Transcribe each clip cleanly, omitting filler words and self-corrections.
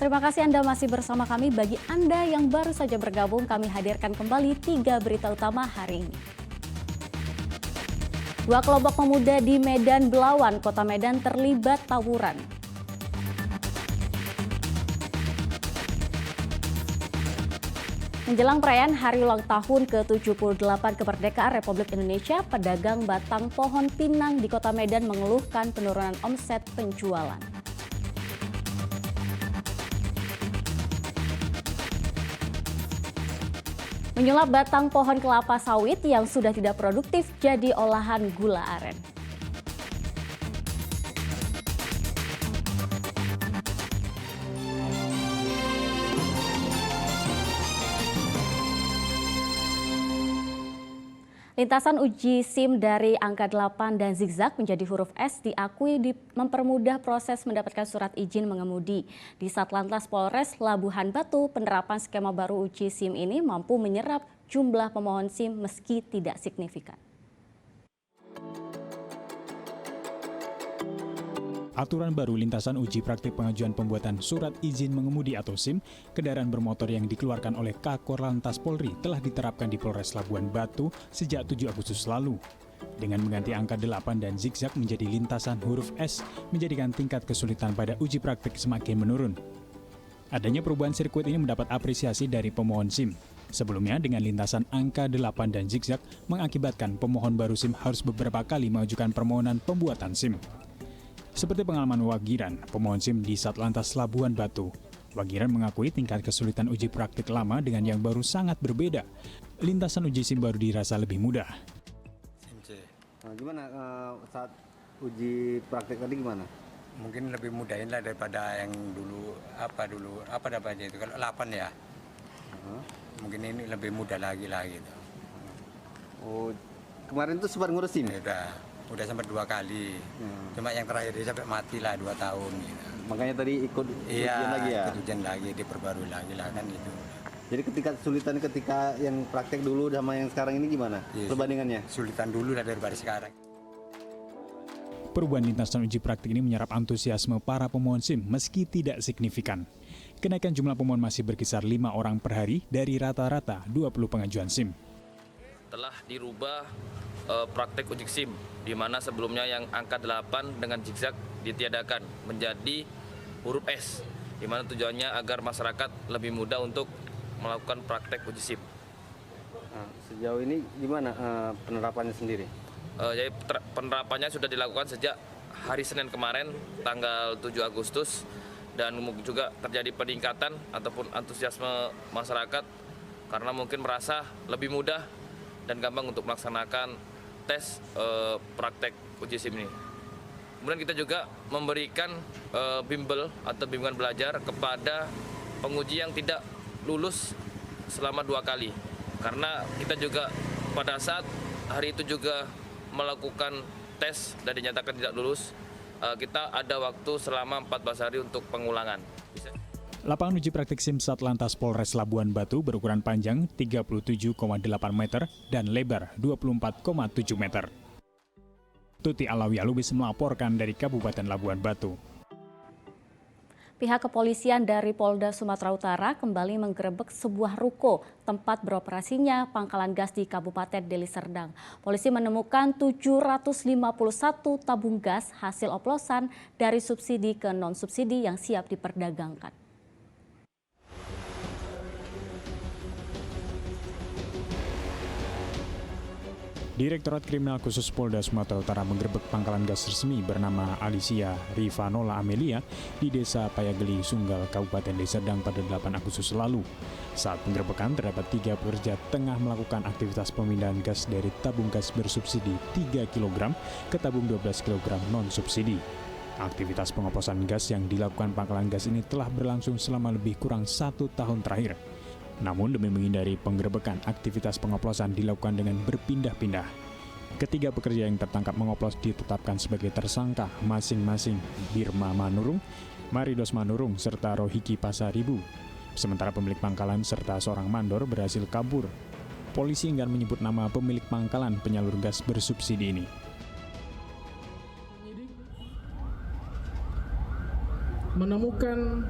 Terima kasih Anda masih bersama kami. Bagi Anda yang baru saja bergabung, kami hadirkan kembali 3 berita utama hari ini. 2 kelompok pemuda di Medan Belawan, Kota Medan terlibat tawuran. Menjelang perayaan Hari Ulang Tahun ke-78 Kemerdekaan Republik Indonesia, pedagang batang pohon pinang di Kota Medan mengeluhkan penurunan omset penjualan. Menyulap batang pohon kelapa sawit yang sudah tidak produktif jadi olahan gula aren. Lintasan uji SIM dari angka 8 dan zigzag menjadi huruf S diakui mempermudah proses mendapatkan surat izin mengemudi. Di Satlantas Polres Labuhan Batu, penerapan skema baru uji SIM ini mampu menyerap jumlah pemohon SIM meski tidak signifikan. Aturan baru lintasan uji praktik pengajuan pembuatan surat izin mengemudi atau SIM kendaraan bermotor yang dikeluarkan oleh Kakor-Lantas Polri telah diterapkan di Polres Labuan Batu sejak 7 Agustus lalu. Dengan mengganti angka 8 dan zigzag menjadi lintasan huruf S, menjadikan tingkat kesulitan pada uji praktik semakin menurun. Adanya perubahan sirkuit ini mendapat apresiasi dari pemohon SIM. Sebelumnya dengan lintasan angka 8 dan zigzag mengakibatkan pemohon baru SIM harus beberapa kali mengajukan permohonan pembuatan SIM. Seperti pengalaman Wagiran, pemohon SIM di Satlantas Labuan Batu. Wagiran mengakui tingkat kesulitan uji praktik lama dengan yang baru sangat berbeda. Lintasan uji SIM baru dirasa lebih mudah. Nah, gimana saat uji praktik tadi gimana? Mungkin lebih mudahin lah daripada yang dulu apa dapatnya itu kalau 8 ya. Mungkin ini lebih mudah lagi lah gitu. Oh, kemarin tuh sempat ngurusin? Udah sampai 2 kali. Cuma yang terakhir dia sampai mati lah 2 tahun gitu. Makanya tadi ikut ujian lagi ya? Ikut ujian lagi, diperbarui lagi lah kan itu. Jadi kesulitan ketika yang praktek dulu sama yang sekarang ini gimana perbandingannya? Sulitan dulu lah daripada sekarang. Perubahan lintasan uji praktik ini menyerap antusiasme para pemohon SIM meski tidak signifikan. Kenaikan jumlah pemohon masih berkisar 5 orang per hari dari rata-rata 20 pengajuan SIM. Telah dirubah praktek uji SIM, di mana sebelumnya yang angka 8 dengan zigzag ditiadakan menjadi huruf S, di mana tujuannya agar masyarakat lebih mudah untuk melakukan praktek uji SIM. Nah, sejauh ini gimana penerapannya sendiri? Jadi penerapannya sudah dilakukan sejak hari Senin kemarin, tanggal 7 Agustus, dan juga terjadi peningkatan ataupun antusiasme masyarakat karena mungkin merasa lebih mudah dan gampang untuk melaksanakan tes praktek uji SIM ini. Kemudian kita juga memberikan bimbel atau bimbingan belajar kepada penguji yang tidak lulus selama 2 kali. Karena kita juga pada saat hari itu juga melakukan tes dan dinyatakan tidak lulus, kita ada waktu selama 14 hari untuk pengulangan. Lapangan uji praktik SIM Satlantas Polres Labuan Batu berukuran panjang 37,8 meter dan lebar 24,7 meter. Tuti Alawi Alubis melaporkan dari Kabupaten Labuan Batu. Pihak kepolisian dari Polda Sumatera Utara kembali menggerebek sebuah ruko tempat beroperasinya pangkalan gas di Kabupaten Deli Serdang. Polisi menemukan 751 tabung gas hasil oplosan dari subsidi ke non-subsidi yang siap diperdagangkan. Direktorat Kriminal Khusus Polda Sumatera Utara menggerebek pangkalan gas resmi bernama Alicia Rivanola Amelia di Desa Payageli, Sunggal, Kabupaten Deli Serdang pada 8 Agustus lalu. Saat penggerebekan terdapat 3 pekerja tengah melakukan aktivitas pemindahan gas dari tabung gas bersubsidi 3 kg ke tabung 12 kg non-subsidi. Aktivitas pengoplosan gas yang dilakukan pangkalan gas ini telah berlangsung selama lebih kurang 1 tahun terakhir. Namun demi menghindari penggerebekan, aktivitas pengoplosan dilakukan dengan berpindah-pindah. Ketiga pekerja yang tertangkap mengoplos ditetapkan sebagai tersangka masing-masing Birma Manurung, Maridos Manurung, serta Rohiki Pasaribu. Sementara pemilik pangkalan serta seorang mandor berhasil kabur. Polisi enggan menyebut nama pemilik pangkalan penyalur gas bersubsidi ini. Menemukan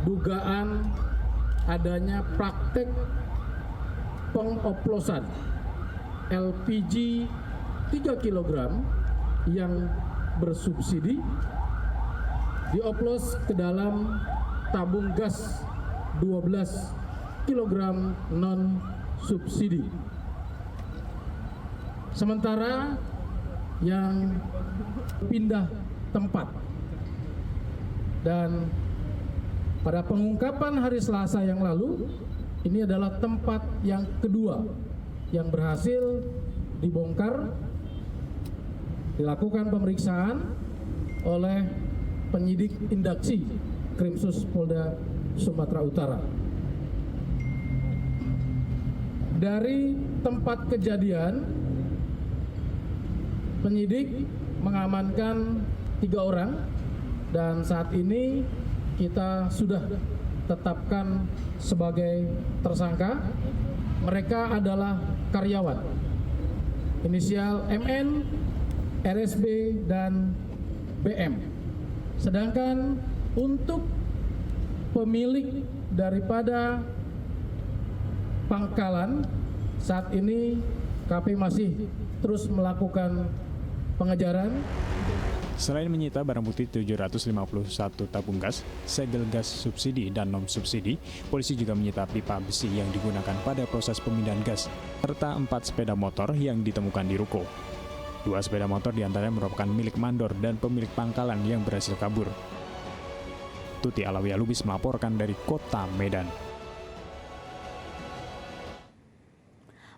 dugaan adanya praktek pengoplosan LPG 3 kg yang bersubsidi dioplos ke dalam tabung gas 12 kg non subsidi. Sementara yang pindah tempat, dan pada pengungkapan hari Selasa yang lalu, ini adalah tempat yang kedua yang berhasil dibongkar, dilakukan pemeriksaan oleh penyidik Indaksi Krimsus Polda Sumatera Utara. Dari tempat kejadian, penyidik mengamankan 3 orang dan saat ini kita sudah tetapkan sebagai tersangka. Mereka adalah karyawan, inisial MN, RSB, dan BM. Sedangkan untuk pemilik daripada pangkalan, saat ini KP masih terus melakukan pengejaran. Selain menyita barang bukti 751 tabung gas, segel gas subsidi dan non-subsidi, polisi juga menyita pipa besi yang digunakan pada proses pemindahan gas, serta 4 sepeda motor yang ditemukan di ruko. 2 sepeda motor diantaranya merupakan milik mandor dan pemilik pangkalan yang berhasil kabur. Tuti Alawiyah Lubis melaporkan dari Kota Medan.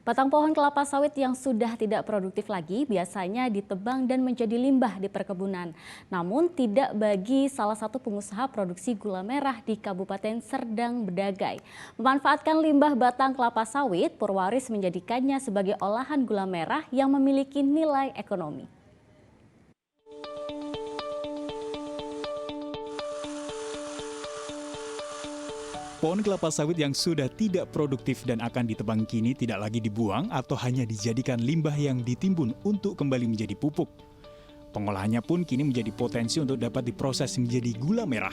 Batang pohon kelapa sawit yang sudah tidak produktif lagi biasanya ditebang dan menjadi limbah di perkebunan. Namun tidak bagi salah satu pengusaha produksi gula merah di Kabupaten Serdang Bedagai. Memanfaatkan limbah batang kelapa sawit, Purwaris menjadikannya sebagai olahan gula merah yang memiliki nilai ekonomi. Pohon kelapa sawit yang sudah tidak produktif dan akan ditebang kini tidak lagi dibuang atau hanya dijadikan limbah yang ditimbun untuk kembali menjadi pupuk. Pengolahannya pun kini menjadi potensi untuk dapat diproses menjadi gula merah.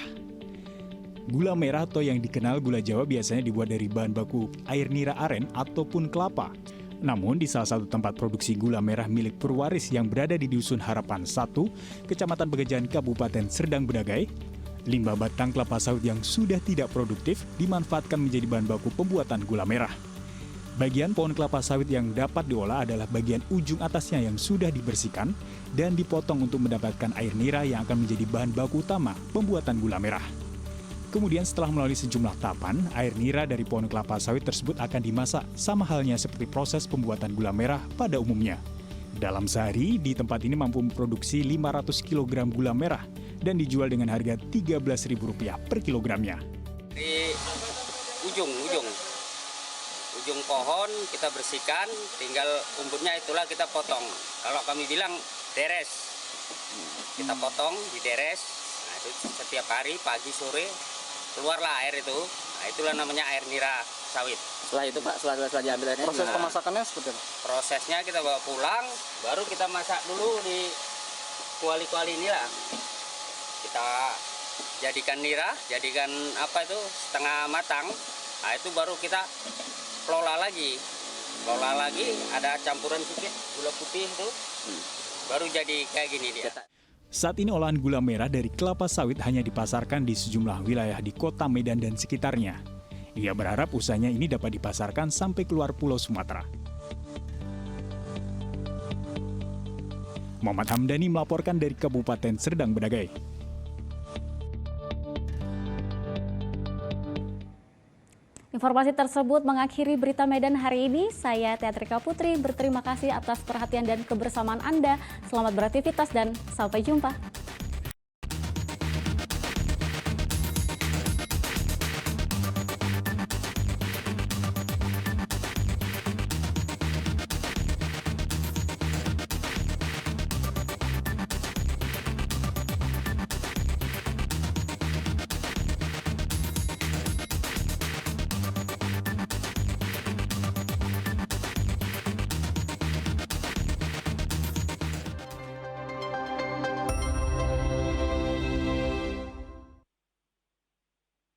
Gula merah atau yang dikenal gula Jawa biasanya dibuat dari bahan baku air nira aren ataupun kelapa. Namun di salah satu tempat produksi gula merah milik Purwaris yang berada di Dusun Harapan 1, Kecamatan Pegejan, Kabupaten Serdang Bedagai, limbah batang kelapa sawit yang sudah tidak produktif dimanfaatkan menjadi bahan baku pembuatan gula merah. Bagian pohon kelapa sawit yang dapat diolah adalah bagian ujung atasnya yang sudah dibersihkan dan dipotong untuk mendapatkan air nira yang akan menjadi bahan baku utama pembuatan gula merah. Kemudian setelah melalui sejumlah tahapan, air nira dari pohon kelapa sawit tersebut akan dimasak sama halnya seperti proses pembuatan gula merah pada umumnya. Dalam sehari, di tempat ini mampu memproduksi 500 kg gula merah dan dijual dengan harga Rp13.000 per kilogramnya. Di ujung pohon kita bersihkan, tinggal umputnya itulah kita potong. Kalau kami bilang deres, kita potong di deres. Nah, itu setiap hari pagi sore keluarlah air itu. Nah, itulah namanya air nira sawit. Setelah itu Pak, setelah diambil airnya, proses pemasakannya seperti apa? Prosesnya kita bawa pulang, baru kita masak dulu di kuali-kuali ini lah. Kita jadikan nira, jadikan apa itu setengah matang. Nah itu baru kita kelola lagi. Ada campuran sedikit gula putih itu, baru jadi kayak gini dia. Saat ini olahan gula merah dari kelapa sawit hanya dipasarkan di sejumlah wilayah di Kota Medan dan sekitarnya. Ia berharap usahanya ini dapat dipasarkan sampai keluar Pulau Sumatera. Muhammad Hamdani melaporkan dari Kabupaten Serdang Bedagai. Informasi tersebut mengakhiri berita Medan hari ini. Saya Teatrika Putri berterima kasih atas perhatian dan kebersamaan Anda. Selamat beraktivitas dan sampai jumpa.